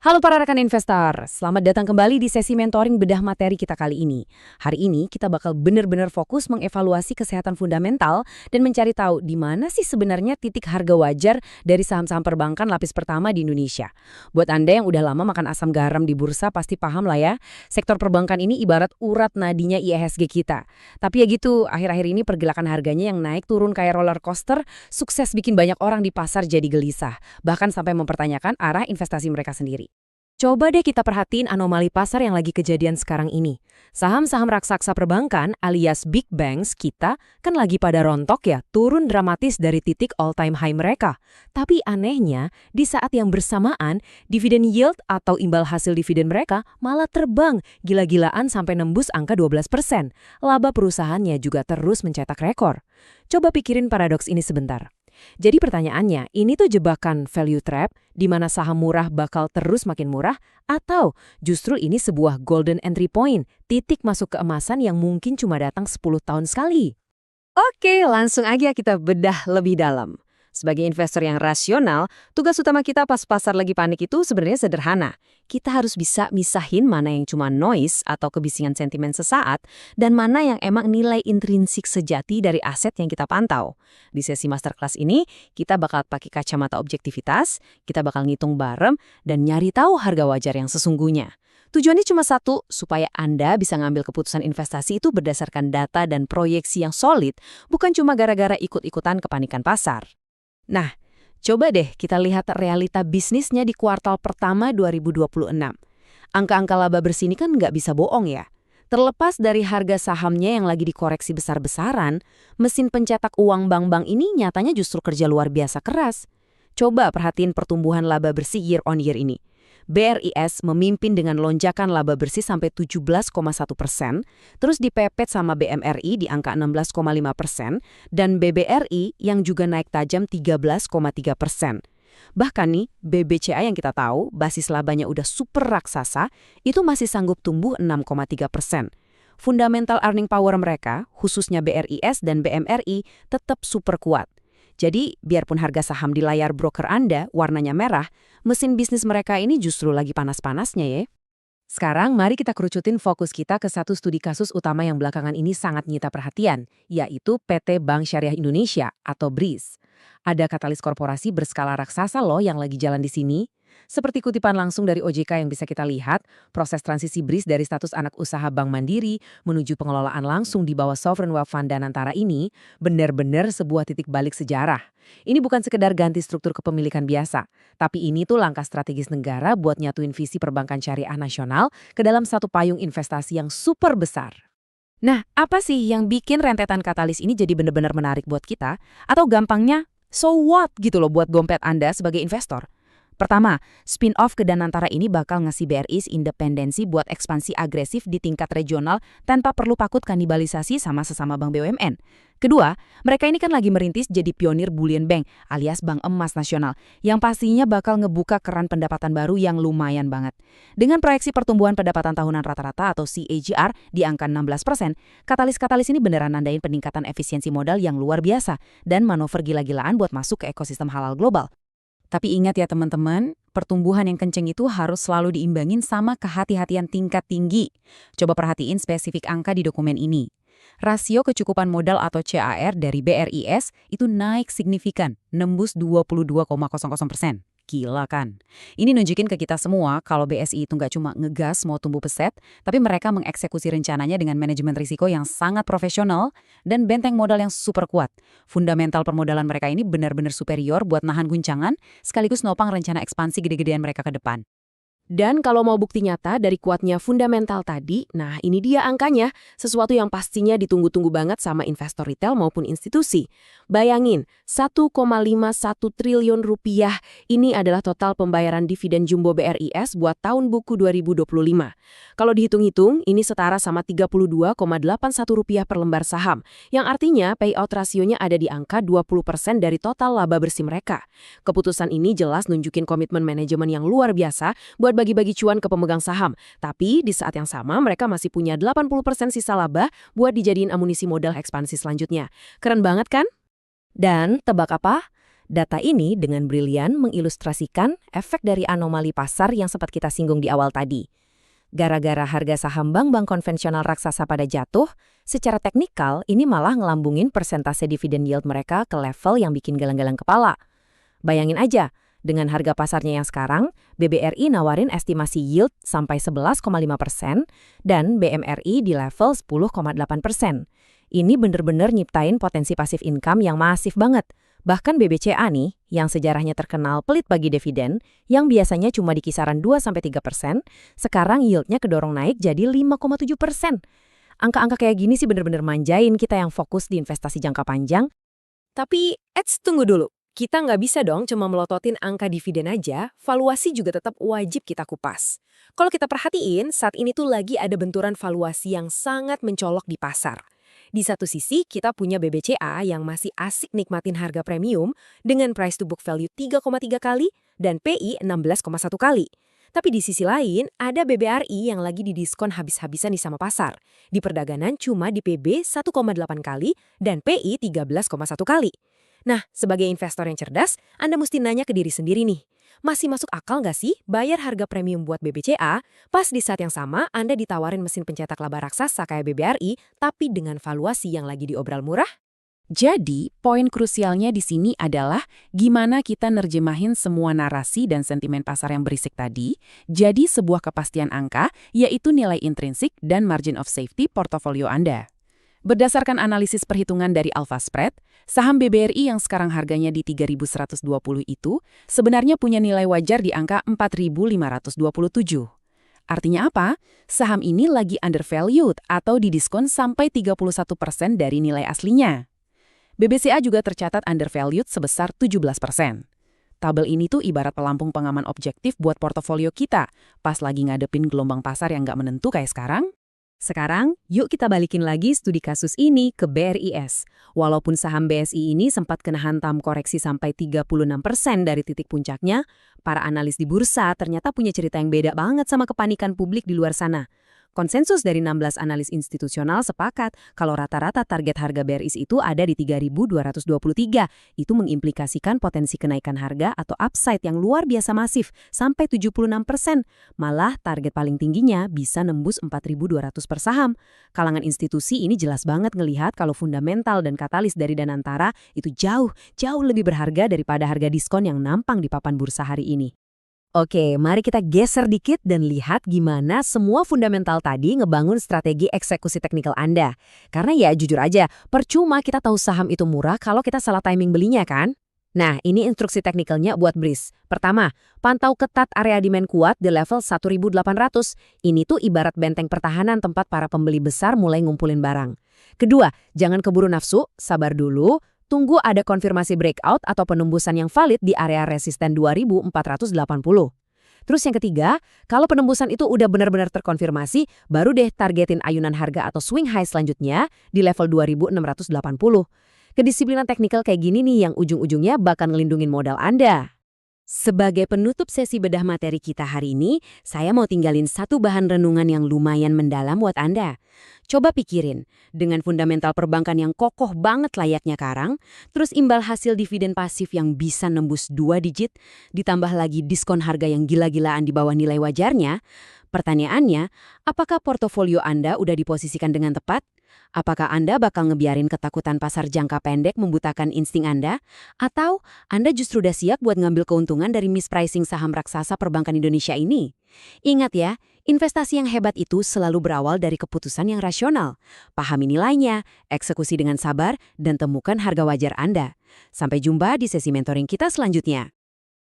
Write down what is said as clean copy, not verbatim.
Halo para rekan investor, selamat datang kembali di sesi mentoring bedah materi kita kali ini. Hari ini kita bakal benar-benar fokus mengevaluasi kesehatan fundamental dan mencari tahu di mana sih sebenarnya titik harga wajar dari saham-saham perbankan lapis pertama di Indonesia. Buat Anda yang udah lama makan asam garam di bursa pasti paham lah ya, sektor perbankan ini ibarat urat nadinya IHSG kita. Tapi ya gitu, akhir-akhir ini pergerakan harganya yang naik turun kayak roller coaster, sukses bikin banyak orang di pasar jadi gelisah, bahkan sampai mempertanyakan arah investasi mereka sendiri. Coba deh kita perhatiin anomali pasar yang lagi kejadian sekarang ini. Saham-saham raksasa perbankan alias big banks kita kan lagi pada rontok ya, turun dramatis dari titik all-time high mereka. Tapi anehnya, di saat yang bersamaan, dividen yield atau imbal hasil dividen mereka malah terbang gila-gilaan sampai nembus angka 12%. Laba perusahaannya juga terus mencetak rekor. Coba pikirin paradoks ini sebentar. Jadi pertanyaannya, ini tuh jebakan value trap di mana saham murah bakal terus makin murah atau justru ini sebuah golden entry point, titik masuk keemasan yang mungkin cuma datang 10 tahun sekali? Oke, langsung aja kita bedah lebih dalam. Sebagai investor yang rasional, tugas utama kita pas pasar lagi panik itu sebenarnya sederhana. Kita harus bisa misahin mana yang cuma noise atau kebisingan sentimen sesaat dan mana yang emang nilai intrinsik sejati dari aset yang kita pantau. Di sesi masterclass ini, kita bakal pakai kacamata objektivitas, kita bakal ngitung bareng dan nyari tahu harga wajar yang sesungguhnya. Tujuannya cuma satu, supaya Anda bisa ngambil keputusan investasi itu berdasarkan data dan proyeksi yang solid, bukan cuma gara-gara ikut-ikutan kepanikan pasar. Nah, coba deh kita lihat realita bisnisnya di kuartal pertama 2026. Angka-angka laba bersih ini kan nggak bisa bohong ya. Terlepas dari harga sahamnya yang lagi dikoreksi besar-besaran, mesin pencetak uang bank-bank ini nyatanya justru kerja luar biasa keras. Coba perhatiin pertumbuhan laba bersih year on year ini. BRIS memimpin dengan lonjakan laba bersih sampai 17,1%, terus dipepet sama BMRI di angka 16,5%, dan BBRI yang juga naik tajam 13,3%. Bahkan nih, BBCA yang kita tahu, basis labanya udah super raksasa, itu masih sanggup tumbuh 6,3%. Fundamental earning power mereka, khususnya BRIS dan BMRI, tetap super kuat. Jadi, biarpun harga saham di layar broker Anda warnanya merah, mesin bisnis mereka ini justru lagi panas-panasnya ya. Sekarang, mari kita kerucutin fokus kita ke satu studi kasus utama yang belakangan ini sangat nyita perhatian, yaitu PT Bank Syariah Indonesia atau BRIS. Ada katalis korporasi berskala raksasa loh yang lagi jalan di sini. Seperti kutipan langsung dari OJK yang bisa kita lihat, proses transisi BRIS dari status anak usaha Bank Mandiri menuju pengelolaan langsung di bawah Sovereign Wealth Fund Danantara ini benar-benar sebuah titik balik sejarah. Ini bukan sekedar ganti struktur kepemilikan biasa, tapi ini tuh langkah strategis negara buat nyatuin visi perbankan syariah nasional ke dalam satu payung investasi yang super besar. Nah, apa sih yang bikin rentetan katalis ini jadi benar-benar menarik buat kita? Atau gampangnya, so what gitu loh buat dompet Anda sebagai investor? Pertama, spin-off ke Danantara ini bakal ngasih BRIS independensi buat ekspansi agresif di tingkat regional tanpa perlu takut kanibalisasi sama sesama bank BUMN. Kedua, mereka ini kan lagi merintis jadi pionir bullion bank alias bank emas nasional yang pastinya bakal ngebuka keran pendapatan baru yang lumayan banget. Dengan proyeksi pertumbuhan pendapatan tahunan rata-rata atau CAGR di angka 16%, katalis-katalis ini beneran nandain peningkatan efisiensi modal yang luar biasa dan manuver gila-gilaan buat masuk ke ekosistem halal global. Tapi ingat ya teman-teman, pertumbuhan yang kenceng itu harus selalu diimbangin sama kehati-hatian tingkat tinggi. Coba perhatiin spesifik angka di dokumen ini. Rasio kecukupan modal atau CAR dari BRIS itu naik signifikan, nembus 22,00%. Gila kan? Ini nunjukin ke kita semua kalau BSI itu nggak cuma ngegas mau tumbuh pesat, tapi mereka mengeksekusi rencananya dengan manajemen risiko yang sangat profesional dan benteng modal yang super kuat. Fundamental permodalan mereka ini benar-benar superior buat nahan guncangan, sekaligus nopang rencana ekspansi gede-gedean mereka ke depan. Dan kalau mau bukti nyata dari kuatnya fundamental tadi, nah ini dia angkanya, sesuatu yang pastinya ditunggu-tunggu banget sama investor retail maupun institusi. Bayangin, 1,51 triliun rupiah ini adalah total pembayaran dividen jumbo BRIS buat tahun buku 2025. Kalau dihitung-hitung, ini setara sama 32,81 rupiah per lembar saham, yang artinya payout rasionya ada di angka 20% dari total laba bersih mereka. Keputusan ini jelas nunjukin komitmen manajemen yang luar biasa buat bagi-bagi cuan ke pemegang saham. Tapi di saat yang sama mereka masih punya 80% sisa laba buat dijadiin amunisi modal ekspansi selanjutnya. Keren banget kan? Dan tebak apa? Data ini dengan brilian mengilustrasikan efek dari anomali pasar yang sempat kita singgung di awal tadi. Gara-gara harga saham bank-bank konvensional raksasa pada jatuh, secara teknikal ini malah ngelambungin persentase dividen yield mereka ke level yang bikin geleng-geleng kepala. Bayangin aja, dengan harga pasarnya yang sekarang, BBRI nawarin estimasi yield sampai 11,5% dan BMRI di level 10,8%. Ini bener-bener nyiptain potensi pasif income yang masif banget. Bahkan BBCA nih, yang sejarahnya terkenal pelit bagi dividen, yang biasanya cuma di kisaran 2-3%, sekarang yieldnya kedorong naik jadi 5,7%. Angka-angka kayak gini sih bener-bener manjain kita yang fokus di investasi jangka panjang. Tapi, tunggu dulu. Kita nggak bisa dong cuma melototin angka dividen aja, valuasi juga tetap wajib kita kupas. Kalau kita perhatiin, saat ini tuh lagi ada benturan valuasi yang sangat mencolok di pasar. Di satu sisi, kita punya BBCA yang masih asik nikmatin harga premium dengan price to book value 3,3 kali dan PI 16,1 kali. Tapi di sisi lain, ada BBRI yang lagi didiskon habis-habisan di sama pasar. Di perdagangan cuma di PB 1,8 kali dan PI 13,1 kali. Nah, sebagai investor yang cerdas, Anda mesti nanya ke diri sendiri nih. Masih masuk akal nggak sih bayar harga premium buat BBCA, pas di saat yang sama Anda ditawarin mesin pencetak laba raksasa kayak BBRI, tapi dengan valuasi yang lagi diobral murah? Jadi, poin krusialnya di sini adalah gimana kita nerjemahin semua narasi dan sentimen pasar yang berisik tadi jadi sebuah kepastian angka, yaitu nilai intrinsik dan margin of safety portofolio Anda. Berdasarkan analisis perhitungan dari Alpha Spread, saham BBRI yang sekarang harganya di 3.120 itu sebenarnya punya nilai wajar di angka 4.527. Artinya apa? Saham ini lagi undervalued atau didiskon sampai 31% dari nilai aslinya. BBCA juga tercatat undervalued sebesar 17%. Tabel ini tuh ibarat pelampung pengaman objektif buat portofolio kita, pas lagi ngadepin gelombang pasar yang nggak menentu kayak sekarang. Sekarang, yuk kita balikin lagi studi kasus ini ke BRIS. Walaupun saham BSI ini sempat kena hantam koreksi sampai 36% dari titik puncaknya, para analis di bursa ternyata punya cerita yang beda banget sama kepanikan publik di luar sana. Konsensus dari 16 analis institusional sepakat kalau rata-rata target harga BRIS itu ada di 3.223. Itu mengimplikasikan potensi kenaikan harga atau upside yang luar biasa masif sampai 76%. Malah target paling tingginya bisa nembus 4.200 per saham. Kalangan institusi ini jelas banget ngelihat kalau fundamental dan katalis dari Danantara itu jauh lebih berharga daripada harga diskon yang nampang di papan bursa hari ini. Oke, mari kita geser dikit dan lihat gimana semua fundamental tadi ngebangun strategi eksekusi teknikal Anda. Karena ya jujur aja, percuma kita tahu saham itu murah kalau kita salah timing belinya kan? Nah, ini instruksi teknikalnya buat BRIS. Pertama, pantau ketat area demand kuat di level 1.800. Ini tuh ibarat benteng pertahanan tempat para pembeli besar mulai ngumpulin barang. Kedua, jangan keburu nafsu, sabar dulu. Tunggu ada konfirmasi breakout atau penembusan yang valid di area resisten 2480. Terus yang ketiga, kalau penembusan itu udah benar-benar terkonfirmasi, baru deh targetin ayunan harga atau swing high selanjutnya di level 2680. Kedisiplinan teknikal kayak gini nih yang ujung-ujungnya bakal ngelindungin modal Anda. Sebagai penutup sesi bedah materi kita hari ini, saya mau tinggalin satu bahan renungan yang lumayan mendalam buat Anda. Coba pikirin, dengan fundamental perbankan yang kokoh banget layaknya karang, terus imbal hasil dividen pasif yang bisa nembus 2 digit, ditambah lagi diskon harga yang gila-gilaan di bawah nilai wajarnya, pertanyaannya, apakah portofolio Anda udah diposisikan dengan tepat? Apakah Anda bakal ngebiarin ketakutan pasar jangka pendek membutakan insting Anda? Atau Anda justru udah siap buat ngambil keuntungan dari mispricing saham raksasa perbankan Indonesia ini? Ingat ya, investasi yang hebat itu selalu berawal dari keputusan yang rasional. Pahami nilainya, eksekusi dengan sabar, dan temukan harga wajar Anda. Sampai jumpa di sesi mentoring kita selanjutnya.